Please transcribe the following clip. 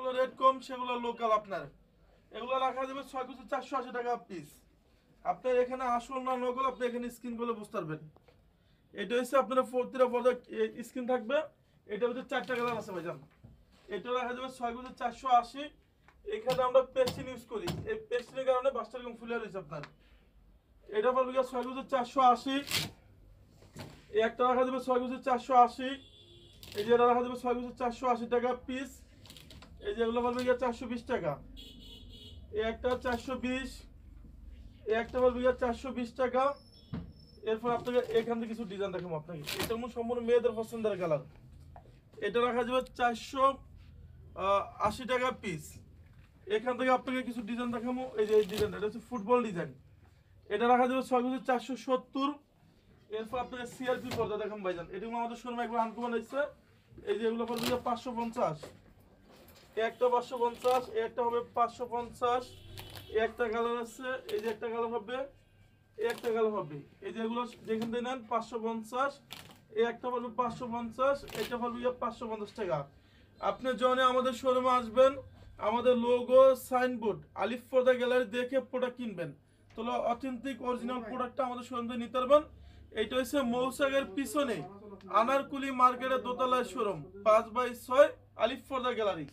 যেগুলো রেট কম সেগুলো লোকাল আপনার, এগুলো রাখা যাবে 6 পিসে 480 টাকা পিস। আপনার এখানে আসল না নকল আপনি এখানে স্ক্রিন করলে বুঝতে পারবেন। এটা হচ্ছে আপনার প্রতিটা পর্দা স্ক্রিন থাকবে, এটা হচ্ছে 4টা কালার আছে ভাইজান। এটা রাখা যাবে 6 পিসে 480। এখানে আমরা পেস্টিন ইউজ করি, এই পেস্টিনের কারণে বাসটা এরকম ফুলে রয়েছে আপনার। এটা পড়বে 6 পিসে 480। এই একটা রাখা যাবে 6 পিসে 480। এই যে এটা রাখা যাবে 6 পিসে 480 টাকা পিস। এই যে এগুলো পড়বে 420 টাকা। এই একটা 420, এই একটা পড়বে 420 টাকা। এরপর আপনাকে এখান থেকে কিছু ডিজাইন দেখাবো আপনাকে, এটা সম্পূর্ণ মেয়েদের পছন্দের কালার। এটা রাখা যাবে 480 টাকা পিস। এখান থেকে আপনাকে কিছু ডিজাইন দেখাবো। এই যে এই ডিজাইন, এটা হচ্ছে ফুটবল ডিজাইন। এটা রাখা যাবে 6 পিসে 470। এরপর আপনাকে সিআরপি পর্দা দেখাবো ভাইজান, এগুলো আমাদের শোরুমে একবার আনকমন এসেছে। এই যে এগুলো পড়বে 550। একটা 550, একটা হবে 550। একটা কালার আছে, এই যে একটা কালার হবে, একটা কালার হবে। এই যে এগুলো যেখান থেকে নেন 550। এই একটা পড়বে 550, এটা পড়বে 550 টাকা। আপনি যখন আমাদের শোরুমে আসবেন, আমাদের লোগো সাইনবোর্ড আলিফ পর্দা গ্যালারি দেখে প্রোডাক্ট কিনবেন, তাহলে অথেন্টিক অরিজিনাল প্রোডাক্টটা আমাদের শোরুম থেকে নিতে পারবেন। এইটা হচ্ছে মৌসাগের পিছনে আনারকুলি মার্কেটের দোতলায় শোরুম, 5/6 আলিফ পর্দা গ্যালারি।